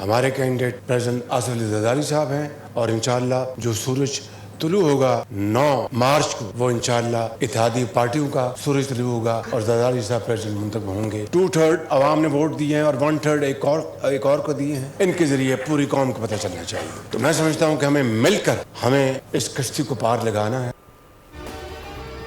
हमारे candidate president Asif Ali Zardari साहब हैं और इंशाअल्लाह जो सूरज तुलू होगा 9 मार्च को, वो इंशाअल्लाह इत्तेहादी पार्टियों का सूरज तुलू होगा और जरदारी साहब प्रेसिडेंट मुंतखब होंगे। 2/3 आवाम ने वोट दिए हैं और 1/3 एक और को दिए हैं। इनके जरिए पूरी कौम को पता चलना चाहिए। तो मैं समझता हूँ कि हमें मिलकर हमें इस कश्ती को पार लगाना है।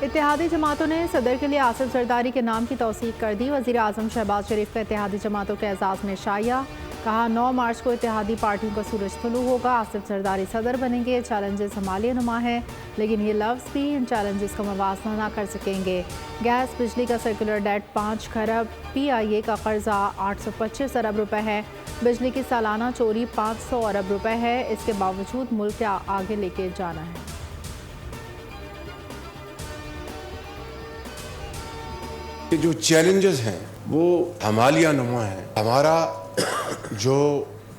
इत्तेहादी जमातों ने सदर के लिए आसिफ जरदारी के नाम की तौसीक कर दी। वज़ीर आज़म शहबाज शरीफ का इत्तेहादी जमातों के एजाज़ में शाया, कहा 9 मार्च को इत्तेहादी पार्टियों का सूरज तुलू होगा, आसिफ जरदारी सदर बनेंगे। चैलेंजेस हमारे नुमा है, लेकिन ये लफ्ज़ भी इन चैलेंजेस का मवाजना ना कर सकेंगे। गैस बिजली का सर्कुलर डेट 5 खरब, PIA का कर्जा 825 अरब रुपए है, बिजली की सालाना चोरी 500 अरब रुपए है। इसके बावजूद मुल्क आगे लेके जाना है। ये जो चैलेंजेस हैं वो हमालिया नुमा है। हमारा जो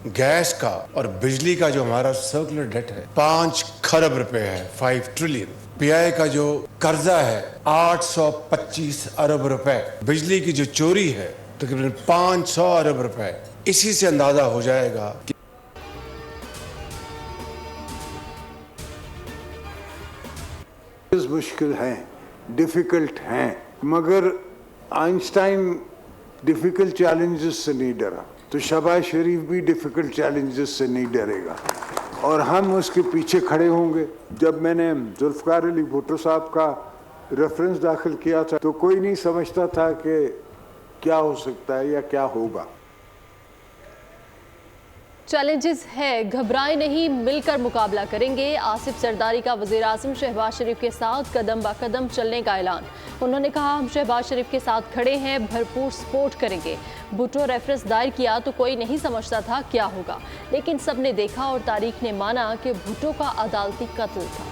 गैस का और बिजली का जो हमारा सर्कुलर डेट है 5 खरब रुपए है, 5 ट्रिलियन। PIA का जो कर्जा है 825 अरब रुपए, बिजली की जो चोरी है तकरीबन 500 अरब रुपए। इसी से अंदाजा हो जाएगा कि मुश्किल हैं, डिफिकल्ट हैं, मगर आइंस्टाइन डिफिकल्ट चैलेंजेस से नहीं डरा, तो शहबाज शरीफ भी डिफिकल्ट चैलेंजेस से नहीं डरेगा और हम उसके पीछे खड़े होंगे। जब मैंने जुल्फ़िकार अली भुट्टो साहब का रेफरेंस दाखिल किया था तो कोई नहीं समझता था कि क्या हो सकता है या क्या होगा। चैलेंजेस है, घबराए नहीं, मिलकर मुकाबला करेंगे। आसिफ जरदारी का वज़ीर आज़म शहबाज शरीफ के साथ कदम ब कदम चलने का ऐलान। उन्होंने कहा हम शहबाज शरीफ के साथ खड़े हैं, भरपूर सपोर्ट करेंगे। भुट्टो रेफरेंस दायर किया तो कोई नहीं समझता था क्या होगा, लेकिन सबने देखा और तारीख ने माना कि भुट्टो का अदालती कत्ल था।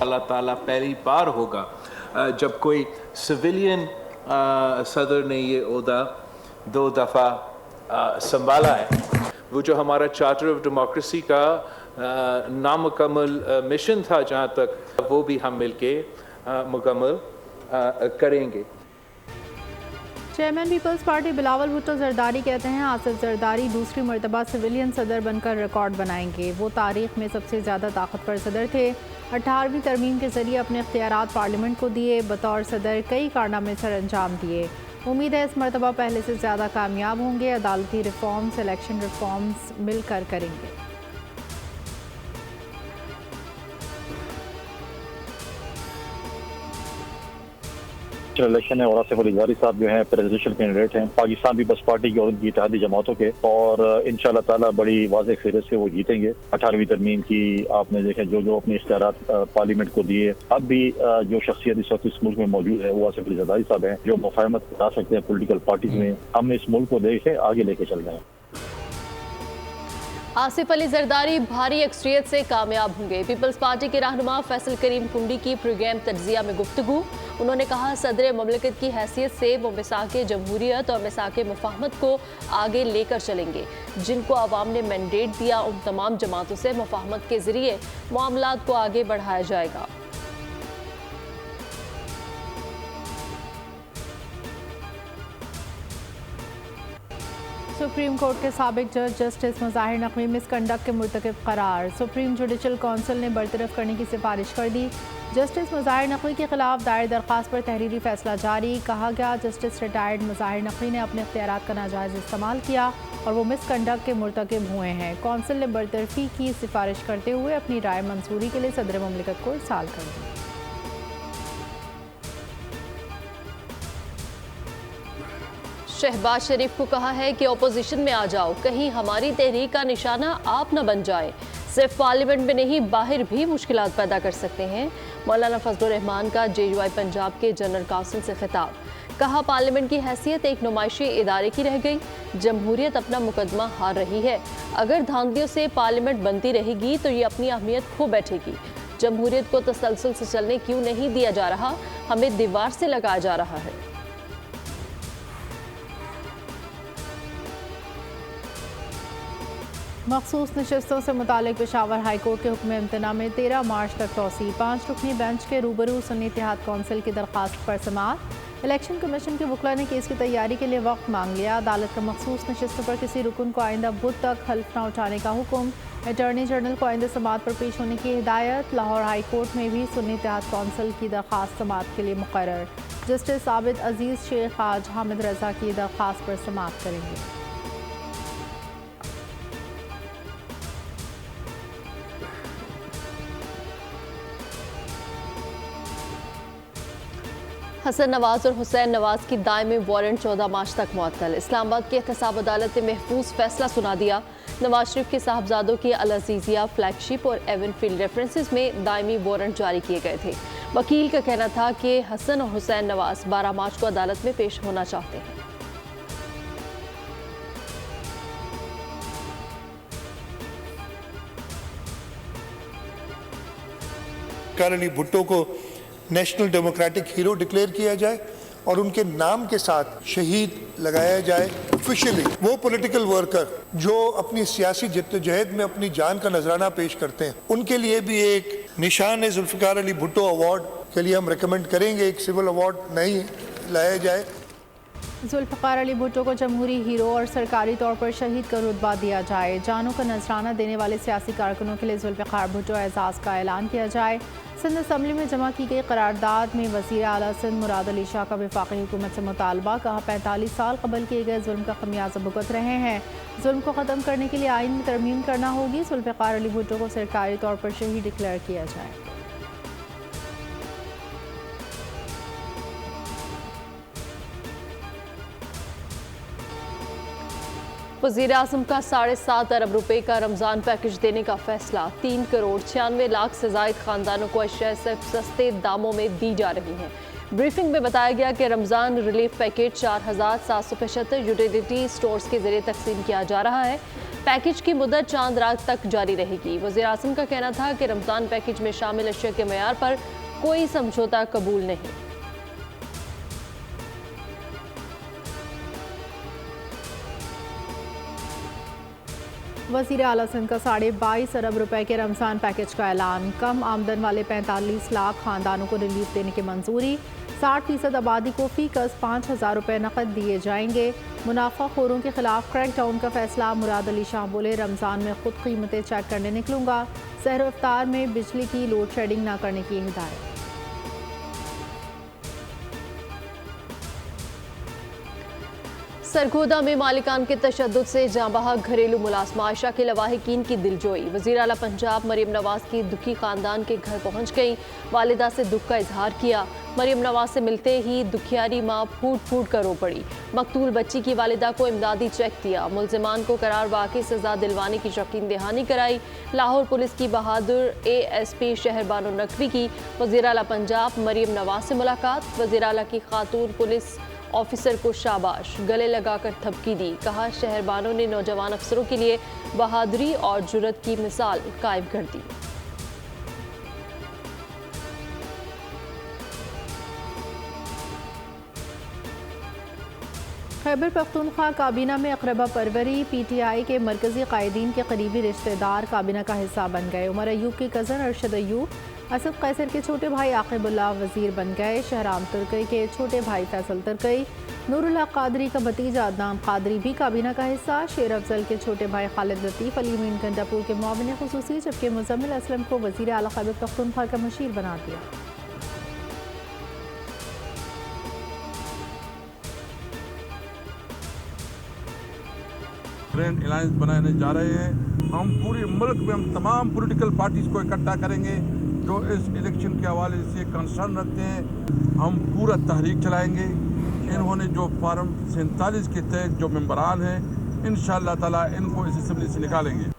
अल्लाह ताला पहली बार होगा जब कोई सिविलियन सदर ने ये ओहदा 2 दफ़ा संभाला है। वो जो हमारा चार्टर ऑफ डेमोक्रेसी का नामुकम्मल मिशन था, जहाँ तक वो भी हम मिलके मुकम्मल करेंगे। Chairman people's party Bilawal Bhutto Zardari कहते हैं आसिफ जरदारी दूसरी मरतबा सिविलियन सदर बनकर रिकॉर्ड बनाएंगे। वो तारीख में सबसे ज़्यादा ताकतवर सदर थे। 18वीं तरमीम के जरिए अपने इख्तियारात पार्लियामेंट को दिए। बतौर सदर कई कारनामे सर अंजाम दिए। उम्मीद है इस मरतबा पहले से ज़्यादा कामयाब होंगे। अदालती रिफॉर्म्स, इलेक्शन रिफॉर्म्स मिलकर करेंगे। इलेक्शन है और आसिफ अली जरदारी साहब जो हैं प्रेसिडेंशियल कैंडिडेट हैं पाकिस्तान पीपल्स पार्टी की और उनकी इत्तेहादी जमातों के, और इंशाल्लाह ताला बड़ी वाज़ेह फिहरिस्त से वो जीतेंगे। 18वीं तरमीम की आपने देखे जो अपने इख्तियारात पार्लियामेंट को दिए। अब भी जो शख्सियत इस वक्त इस मुल्क में मौजूद है वो आसिफ अली जरदारी साहब हैं, जो मुफाहमत करा सकते हैं पोलिटिकल पार्टीज में। हम इस मुल्क को देखे आगे लेके चल रहे हैं। आसिफ अली जरदारी भारी अक्सरियत से कामयाब होंगे। पीपल्स पार्टी के रहनुमा फैसल करीम कुंडी की प्रोग्राम तज्जिया में गुफ्तगू। उन्होंने कहा सदर ममलिकत की हैसियत से वो मिसाक जमहूरियत और मिसाक मुफाहमत को आगे लेकर चलेंगे। जिनको आवाम ने मैंडेट दिया उन तमाम जमातों से मुफाहमत के जरिए मामलात को आगे बढ़ाया जाएगा। सुप्रीम कोर्ट के साबिक जज जस्टिस मुज़ाहिर नकवी मिसकंडक्ट के मुर्तकिब करार। सुप्रीम जुडिशल काउंसिल ने बरतरफ करने की सिफारिश कर दी। जस्टिस मुज़ाहिर नकवी के खिलाफ दायर दरख्वास्त पर तहरीरी फैसला जारी। कहा गया जस्टिस रिटायर्ड मुज़ाहिर नकवी ने अपने इख्तियारात का नाजायज़ इस्तेमाल किया और वो मिसकंडक्ट के मुर्तकिब हुए हैं। काउंसिल ने बरतरफी की सिफारिश करते हुए अपनी राय मंजूरी के लिए सदर ममलिकत को इरसाल कर दी। शहबाज शरीफ को कहा है कि ओपोजिशन में आ जाओ, कहीं हमारी तहरीक का निशाना आप न बन जाए। सिर्फ पार्लियामेंट में नहीं बाहर भी मुश्किलात पैदा कर सकते हैं। मौलाना फजलुर रहमान का JUI पंजाब के जनरल काउंसिल से खिताब। कहा पार्लियामेंट की हैसियत एक नुमाइशी इदारे की रह गई। जमहूरियत अपना मुकदमा हार रही है। अगर धांधलियों से पार्लियामेंट बनती रहेगी तो ये अपनी अहमियत खो बैठेगी। जमहूरियत को तसलसल से चलने क्यों नहीं दिया जा रहा, हमें दीवार से लगाया जा रहा है। मखसूस नशस्तों से मुतालिक पेशावर हाई कोर्ट के हुक्म इम्तना में 13 मार्च तक तोसी। 5 रुकनी बेंच के रूबरू सुन्नी इत्तेहाद कौंसिल की दरख्वास्त पर समाअत। इलेक्शन कमीशन के वकला ने केस की तैयारी के लिए वक्त मांग लिया। अदालत का मखसूस नशस्तों पर किसी रुकन को आइंदा बुध तक हल्फ न उठाने का हुक्म। अटॉर्नी जनरल को आइंदा समाअत पर पेश होने की हिदायत। लाहौर हाई कोर्ट में भी सुन्नी इत्तेहाद कौंसिल की दरख्वास्त समाअत के लिए मुकर्रर। जस्टिस आबिद अजीज़ शेख आज हामिद रजा की दरख्वास्त पर समाअत करेंगे। हसन नवाज और हुसैन नवाज की दायमी वारंट 14 मार्च तक मुअत्तल। इस्लामाबाद की एहतसाब अदालत ने महफूज फैसला सुना दिया। नवाज शरीफ के साहबजादों की अल अजीजिया, फ्लैगशिप और एवनफील्ड रेफरेंसेस में दायमी वारंट जारी किए गए थे। वकील का कहना था कि हसन और हुसैन नवाज 12 मार्च को अदालत में पेश होना चाहते हैं। अली भुट्टो को नेशनल डेमोक्रेटिक हीरो डिक्लेयर किया जाए और उनके नाम के साथ शहीद लगाया जाए। ऑफिशियली वो पॉलिटिकल वर्कर जो अपनी सियासी जद्दोजहद में अपनी जान का नजराना पेश करते हैं, उनके लिए भी एक निशान जुल्फ़िकार अली भुट्टो अवार्ड के लिए हम रिकमेंड करेंगे। एक सिविल अवार्ड नहीं लाया जाए। जुल्फ़िकार अली भुट्टो को जमहूरी हीरो और सरकारी तौर पर शहीद का रुतबा दिया जाए। जानों का नजराना देने वाले सियासी कारकुनों के लिए जुल्फ़िकार भुट्टो एजाज़ का ऐलान किया जाए। सिंध असम्बली में जमा की गई करारदाद में वज़ीर आला सिंध मुराद अली शाह का वफाकी हुकूमत से मुतालबा। कहा 45 साल कबल किए गए जुल्म का खमियाजा भुगत रहे हैं। जुल्म को ख़त्म करने के लिए आइन में तरमीम करना होगी। जुल्फ़िकार अली भुट्टो को सरकारी तौर पर शहीद डिक्लेयर किया जाए। वज़ीर आज़म का 7.5 अरब रुपए का रमज़ान पैकेज देने का फैसला। 3 करोड़ 96 लाख से ज़ायद खानदानों को अशिया सिर्फ सस्ते दामों में दी जा रही हैं। ब्रीफिंग में बताया गया कि Ramzan relief package 4,775 utility stores के जरिए तकसीम किया जा रहा है। पैकेज की मुद्दत चांद रात तक जारी रहेगी। वज़ीर आज़म का कहना था कि रमज़ान पैकेज में शामिल अशिया के मयार पर कोई समझौता कबूल नहीं। वज़ीर आला सिंध का 22.5 अरब रुपए के रमज़ान पैकेज का ऐलान। कम आमदन वाले 45 लाख खानदानों को रिलीफ देने की मंजूरी। 60% आबादी को फी कस 5,000 रुपये नकद दिए जाएंगे। मुनाफाखोरों के खिलाफ क्रैकडाउन का फैसला। मुराद अली शाह बोले, रमज़ान में खुद कीमतें चेक करने निकलूंगा। सहर इफ्तार में बिजली की लोड शेडिंग न करने की हिदायत। सरगोदा में मालिकान के तशद्दुद से जाँ बहक घरेलू मुलाजमा आयशा के लवाहिकीन की दिलजोई। वज़ीर आला पंजाब मरियम नवाज की दुखी खानदान के घर पहुँच गई। वालिदा से दुख का इजहार किया। मरियम नवाज से मिलते ही दुखियारी माँ फूट फूट कर रो पड़ी। मकतूल बच्ची की वालिदा को इमदादी चेक दिया। मुलजिमान को करार वाक़ई सजा दिलवाने की यकीन दहानी कराई। लाहौर पुलिस की बहादुर ASP शहर बानो नकवी की वज़ीर आला पंजाब मरियम नवाज से मुलाकात। वज़ीर आला की खातून पुलिस ऑफिसर को शाबाश, गले लगाकर थपकी दी। कहा शहरबानों ने नौजवान अफसरों के लिए बहादुरी और जुर्रत की मिसाल कायम कर दी। खैबर पख्तूनख्वा काबीना में अकरबा परवरी। PTI के मरकजी कायदीन के करीबी रिश्तेदार काबीना का हिस्सा बन गए। उमर अयूब के कज़न अरशद अयूब असद कैसर के छोटे भाई आकिबुल्लाह वज़ीर बन गए। शहराम तुर्की के छोटे भाई फैसल तुर्की। नूरुल्लाह कादरी का भतीजा अदनान कादरी भी काबीना का हिस्सा। शेर अफजल के छोटे भाई खालिद लतीफ़ अली मीन गंडापुर के मुआविन खुसूसी, जबकि मुज़म्मिल असलम को वज़ीर आला खैबर पख्तूनख्वा का मुशीर बना दिया। ग्रैंड अलायंस बनाने जा रहे हैं। हम पूरे मुल्क में हम तमाम पॉलिटिकल पार्टीज को इकट्ठा करेंगे जो इस इलेक्शन के हवाले से कंसर्न रखते हैं। हम पूरा तहरीक चलाएंगे। इन्होंने जो फार्म 47 के तहत जो मेंबरान हैं, इंशाअल्लाह ताला इनको इस असेंबली से निकालेंगे।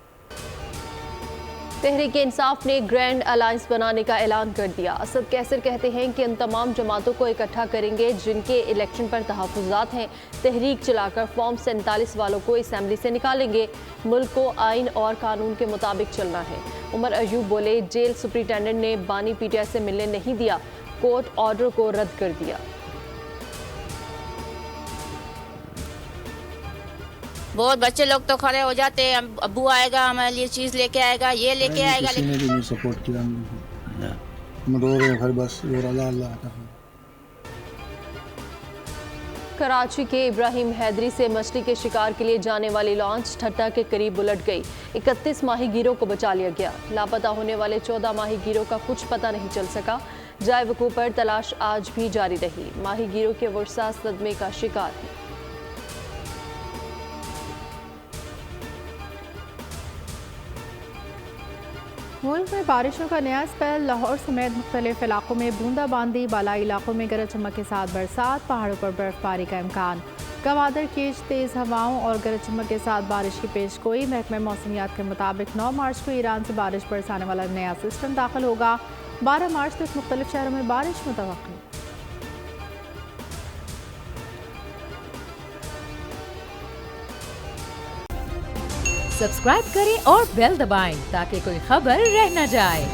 तहरीक इंसाफ ने ग्रैंड अलायंस बनाने का ऐलान कर दिया। असद कैसर कहते हैं कि उन तमाम जमातों को इकट्ठा करेंगे जिनके इलेक्शन पर तहफ़्फ़ुज़ात हैं। तहरीक चलाकर फॉर्म 47 वालों को असेंबली से निकालेंगे। मुल्क को आइन और कानून के मुताबिक चलना है। उमर अयूब बोले, जेल सुप्रिटेंडेंट ने बानी PTI से मिलने नहीं दिया, कोर्ट ऑर्डर को रद्द कर दिया। बहुत बच्चे लोग तो खड़े हो जाते हैं, अब्बू आएगा हमारे लिए चीज़ लेके आएगा, ये लेके आएगा। किसी ने भी नहीं सपोर्ट किया, हम रो रहे हैं फिर बस अल्लाह अल्लाह कर। कराची के इब्राहिम हैदरी से मछली के शिकार के लिए जाने वाली लॉन्च ठट्टा के करीब उलट गई। 31 माहीगीरों को बचा लिया गया। लापता होने वाले 14 माहीगीरों का कुछ पता नहीं चल सका। जाए वकूफ पर तलाश आज भी जारी रही। माहीगीरों के वर्षा सदमे का शिकार हैं। मुल्क में बारिशों का नया स्पेल। लाहौर समेत मुख्तलिफ इलाकों में बूंदाबांदी, बालाई इलाकों में गरज चमक के साथ बरसात, पहाड़ों पर बर्फबारी का इम्कान। गवादर केज तेज़ हवाओं और गरज चमक के साथ बारिश की पेशगोई। महकमे मौसमियात के मुताबिक 9 मार्च को ईरान से बारिश बरसाने वाला नया सिस्टम दाखिल होगा। 12 मार्च तक मुख्तलिफ शहरों में बारिश मुतवक्किल। सब्सक्राइब करें और बेल दबाएं ताकि कोई खबर रह न जाए।